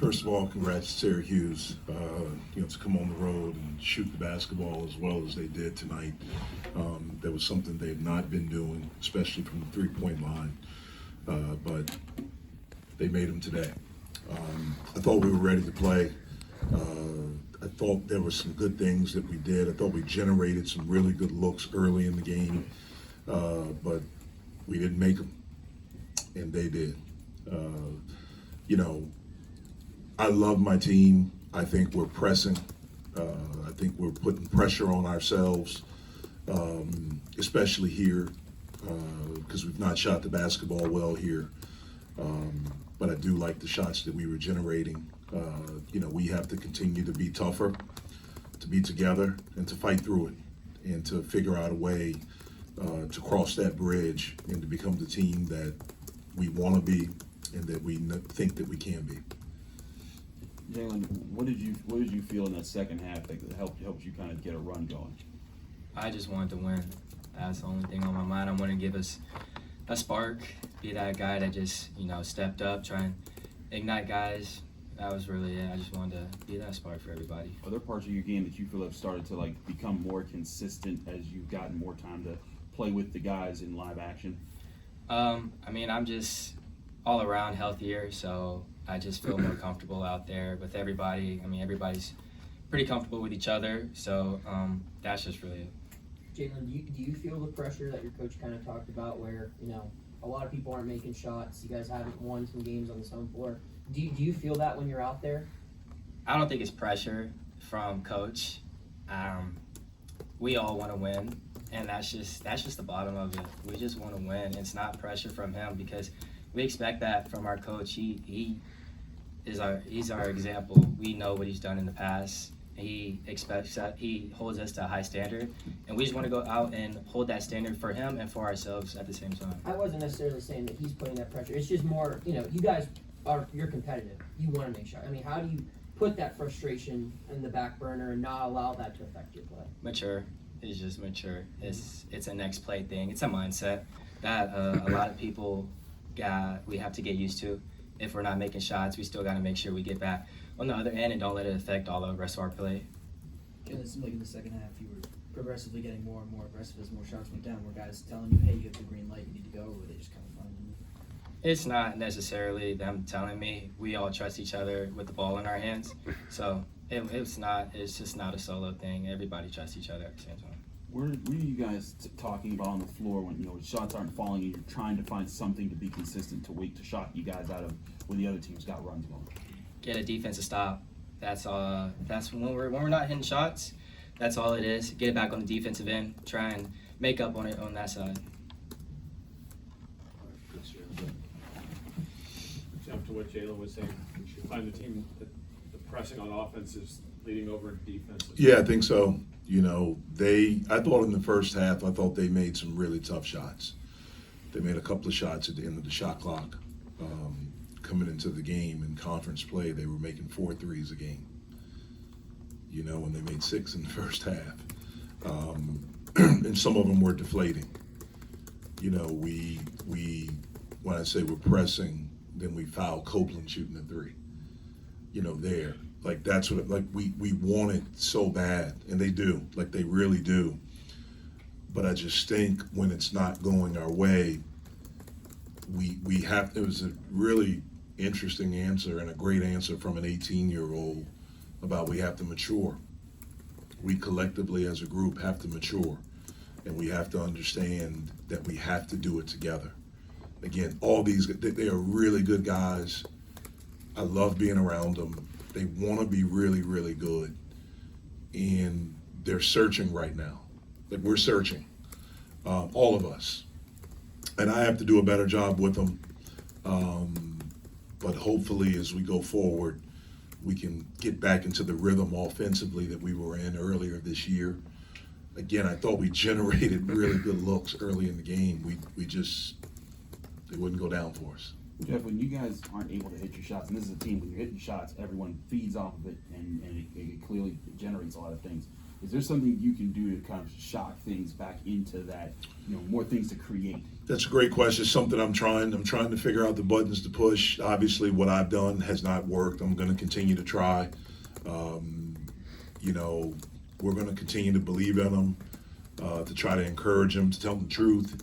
First of all, congrats to Syracuse. To come on the road and shoot the basketball as well as they did tonight. That was something they had not been doing, especially from the three-point line. But they made them today. I thought we were ready to play. I thought there were some good things that we did. I thought we generated some really good looks early in the game, but we didn't make them, and they did. I love my team. I think we're pressing. I think we're putting pressure on ourselves, especially here, because we've not shot the basketball well here. But I do like the shots that we were generating. We have to continue to be tougher, to be together, and to fight through it, and to figure out a way to cross that bridge and to become the team that we want to be and that we think that we can be. Jaland, what did you feel in that second half that helped you kind of get a run going? I just wanted to win. That's the only thing on my mind. I want to give us a spark, be that guy that just, stepped up, try and ignite guys. That was really it. I just wanted to be that spark for everybody. Are there parts of your game that you feel have started to become more consistent as you've gotten more time to play with the guys in live action? I'm just all around healthier, so I just feel more comfortable out there with everybody. Everybody's pretty comfortable with each other, so that's just really it. Jaland, do you feel the pressure that your coach kind of talked about where, a lot of people aren't making shots, you guys haven't won some games on this home floor. Do you feel that when you're out there? I don't think it's pressure from coach. We all want to win, and that's just the bottom of it. We just want to win. It's not pressure from him because we expect that from our coach. He's our example. We know what he's done in the past. He expects that. He holds us to a high standard, and we just want to go out and hold that standard for him and for ourselves at the same time. I wasn't necessarily saying that he's putting that pressure. It's just more, you guys you're competitive. You want to make sure. How do you put that frustration in the back burner and not allow that to affect your play? Mature. It's just mature. It's a next play thing. It's a mindset that a lot of people we have to get used to. If we're not making shots, we still got to make sure we get back on the other end and don't let it affect all the rest of our play. It seemed like in the second half you were progressively getting more and more aggressive as more shots went down. Were guys telling you, hey, you have the green light, you need to go, or were they just kind of finding you? It's not necessarily them telling me. We all trust each other with the ball in our hands. So it's just not a solo thing. Everybody trusts each other at the same time. Where are you guys talking about on the floor when shots aren't falling and you're trying to find something to be consistent to shot you guys out of when the other team's got runs going? Get a defensive stop. That's all. That's when we're not hitting shots. That's all it is. Get it back on the defensive end. Try and make up on it on that side. Jump to what Jaland was saying. We should find the team that the pressing on offense is leading over to defense. Yeah, I think so. I thought in the first half, I thought they made some really tough shots. They made a couple of shots at the end of the shot clock. Coming into the game in conference play, they were making 4 threes a game. And they made 6 in the first half. And some of them were deflating. We when I say we're pressing, then we foul Copeland shooting a 3. There. That's what we want it so bad, and they do, they really do. But I just think when it's not going our way, we have. It was a really interesting answer and a great answer from an 18-year-old about we have to mature. We collectively as a group have to mature, and we have to understand that we have to do it together. Again, all these, they are really good guys. I love being around them. They want to be really, really good. And they're searching right now. We're searching, all of us. And I have to do a better job with them. But hopefully as we go forward, we can get back into the rhythm offensively that we were in earlier this year. Again, I thought we generated really good looks early in the game. They wouldn't go down for us. Jeff, when you guys aren't able to hit your shots, and this is a team, when you're hitting shots, everyone feeds off of it, and it clearly generates a lot of things. Is there something you can do to kind of shock things back into that, more things to create? That's a great question. It's something I'm trying to figure out the buttons to push. Obviously, what I've done has not worked. I'm going to continue to try. We're going to continue to believe in them, to try to encourage them, to tell them the truth.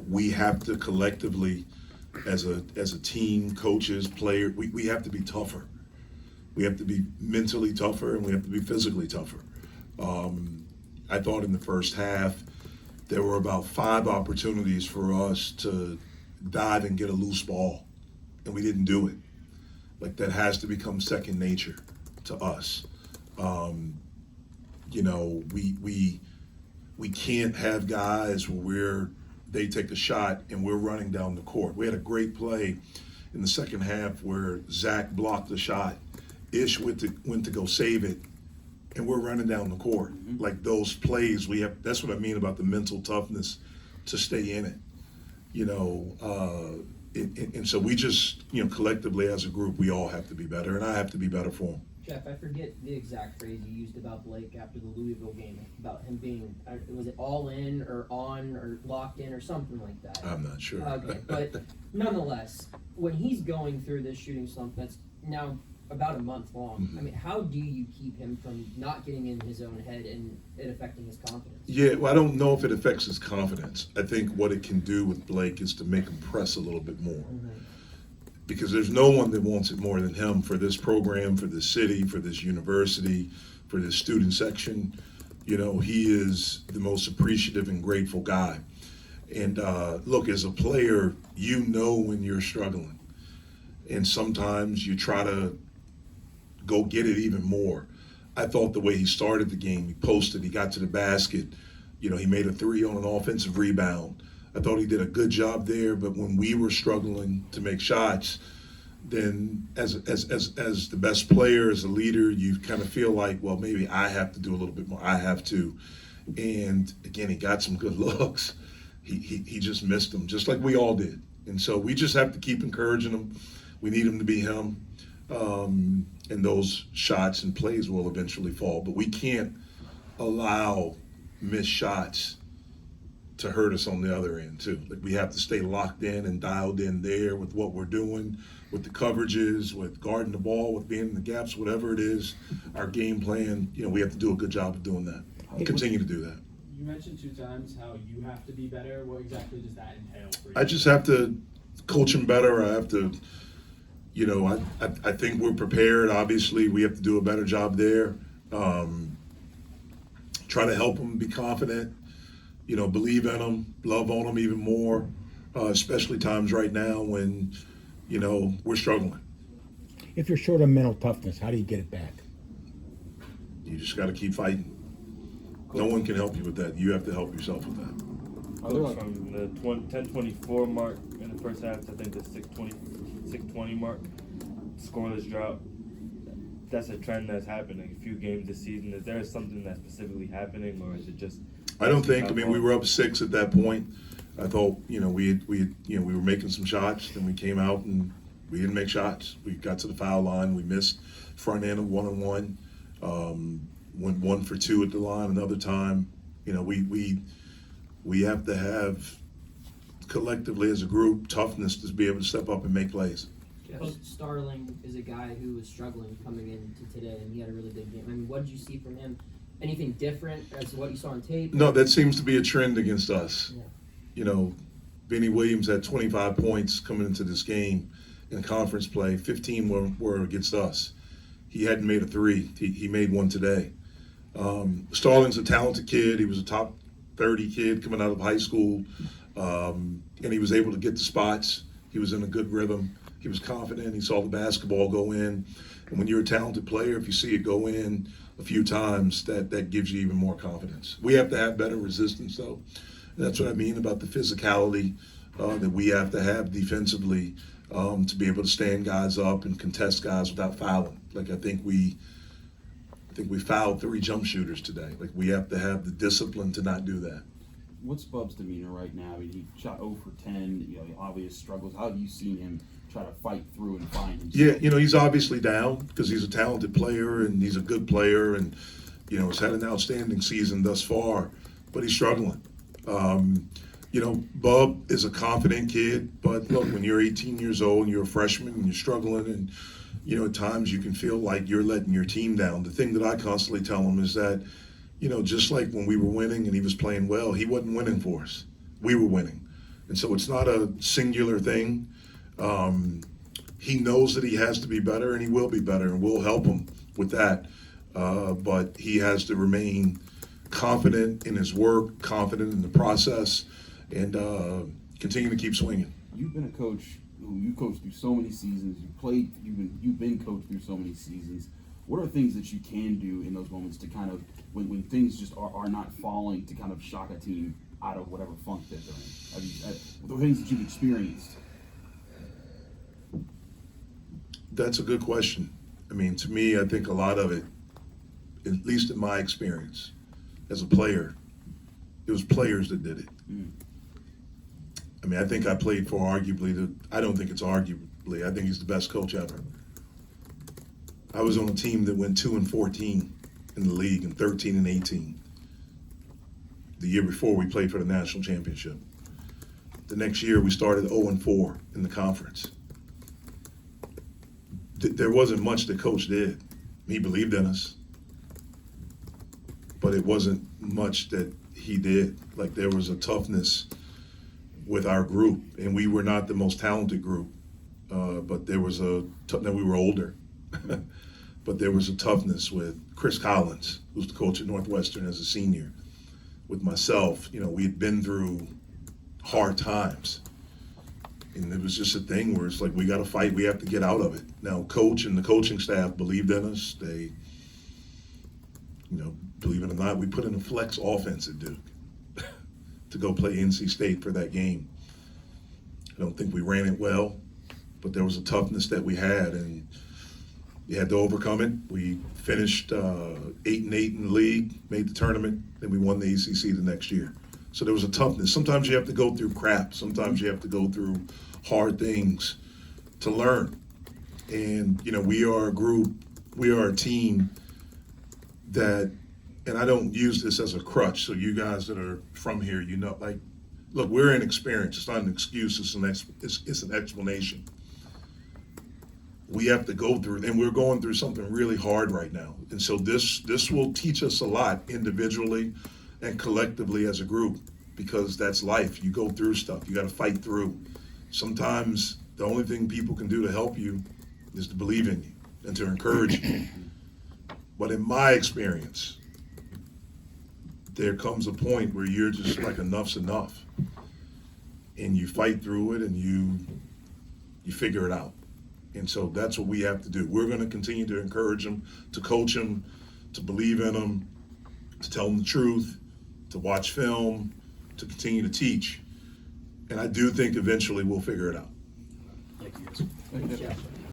We have to collectively, as a team, coaches, players, we have to be tougher. We have to be mentally tougher, and we have to be physically tougher. I thought in the first half, there were about 5 opportunities for us to dive and get a loose ball, and we didn't do it. Like, that has to become second nature to us. We can't have guys where they take a shot and we're running down the court. We had a great play in the second half where Zach blocked the shot. Ish went to go save it, and we're running down the court. Mm-hmm. Like, those plays, that's what I mean about the mental toughness to stay in it. And so we just, collectively as a group, we all have to be better, and I have to be better for them. Jeff, I forget the exact phrase you used about Blake after the Louisville game, about him being, was it all in or on or locked in or something like that? I'm not sure. Okay, but nonetheless, when he's going through this shooting slump that's now about a month long, Mhm. I mean, how do you keep him from not getting in his own head and it affecting his confidence? Yeah, well, I don't know if it affects his confidence. I think what it can do with Blake is to make him press a little bit more. Mm-hmm. Because there's no one that wants it more than him for this program, for this city, for this university, for this student section. He is the most appreciative and grateful guy. And look, as a player, when you're struggling. And sometimes you try to go get it even more. I thought the way he started the game, he posted, he got to the basket, he made a 3 on an offensive rebound. I thought he did a good job there, but when we were struggling to make shots, then as the best player, as a leader, you kind of feel like, well, maybe I have to do a little bit more. I have to. And again, he got some good looks. He just missed them, just like we all did. And so we just have to keep encouraging him. We need him to be him. And those shots and plays will eventually fall. But we can't allow missed shots to hurt us on the other end too. Like, we have to stay locked in and dialed in there with what we're doing, with the coverages, with guarding the ball, with being in the gaps, whatever it is, our game plan, we have to do a good job of doing that. We'll continue to do that. You mentioned 2 times how you have to be better. What exactly does that entail for you? I just have to coach him better. I have to, I think we're prepared. Obviously, we have to do a better job there. Try to help him be confident. Believe in them, love on them even more, especially times right now when, we're struggling. If you're short of mental toughness, how do you get it back? You just got to keep fighting. No one can help you with that. You have to help yourself with that. From the 10-24 mark in the first half to, I think, the 6-20 mark, scoreless drought. That's a trend that's happening a few games this season. Is there something that's specifically happening, or is it just? I don't think. We were up 6 at that point. I thought, we were making some shots. Then we came out and we didn't make shots. We got to the foul line. We missed front end of 1-on-1. Went 1 for 2 at the line. Another time, we have to have collectively as a group toughness to be able to step up and make plays. Jeff, Starling is a guy who was struggling coming into today, and he had a really big game. I mean, what did you see from him? Anything different as what you saw on tape? No, that seems to be a trend against us. Yeah. Benny Williams had 25 points coming into this game in conference play. 15 were against us. He hadn't made a 3. He made 1 today. Starling's a talented kid. He was a top 30 kid coming out of high school, and he was able to get the spots. He was in a good rhythm. He was confident. He saw the basketball go in. And when you're a talented player, if you see it go in a few times, that gives you even more confidence. We have to have better resistance, though. And that's what I mean about the physicality that we have to have defensively to be able to stand guys up and contest guys without fouling. Like, I think we fouled 3 jump shooters today. Like, we have to have the discipline to not do that. What's Bub's demeanor right now? I mean, he shot 0 for 10, obvious struggles. How have you seen him try to fight through and find himself? Yeah, you know, he's obviously down because he's a talented player and he's a good player and, you know, has had an outstanding season thus far, but he's struggling. You know, Bub is a confident kid, but look, when you're 18 years old and you're a freshman and you're struggling and, you know, at times you can feel like you're letting your team down. The thing that I constantly tell him is that, you know, just like when we were winning and he was playing well, he wasn't winning for us. We were winning. And so it's not a singular thing. He knows that he has to be better and he will be better and we'll help him with that. But he has to remain confident in his work, confident in the process, and continue to keep swinging. You've been a coach who you coached through so many seasons. You've been coached through so many seasons. What are things that you can do in those moments to kind of when things just are not falling to kind of shock a team out of whatever funk that they're in? The things that you've experienced. That's a good question. I mean, to me, I think a lot of it, at least in my experience as a player, it was players that did it. I mean, I think I played for arguably I don't think it's arguably, I think he's the best coach ever. I was on a team that went 2-14 in the league and 13-18. The year before we played for the national championship. The next year we started 0-4 in the conference. There wasn't much the coach did. He believed in us, but it wasn't much that he did. Like there was a toughness with our group, and we were not the most talented group, but there was now we were older, but there was a toughness with Chris Collins, who's the coach at Northwestern as a senior, with myself. You know, we had been through hard times, and it was just a thing where it's like, we got to fight, we have to get out of it. Now, coach and the coaching staff believed in us. They, you know, believe it or not, we put in a flex offense at Duke to go play NC State for that game. I don't think we ran it well, but there was a toughness that we had, and you had to overcome it. We finished 8-8 in the league, made the tournament, then we won the ACC the next year. So there was a toughness. Sometimes you have to go through crap. Sometimes you have to go through hard things to learn. And, you know, we are a group, we are a team that, and I don't use this as a crutch, so you guys that are from here, you know, like, look, we're inexperienced. It's not an excuse, it's an explanation. We have to go through, and we're going through something really hard right now. And so this will teach us a lot individually and collectively as a group, because that's life. You go through stuff, you got to fight through. Sometimes the only thing people can do to help you is to believe in you and to encourage you. But in my experience, there comes a point where you're just like, enough's enough. And you fight through it and you figure it out. And so that's what we have to do. We're going to continue to encourage them, to coach them, to believe in them, to tell them the truth, to watch film, to continue to teach. And I do think eventually we'll figure it out. Thank you guys. Thank you. Yeah.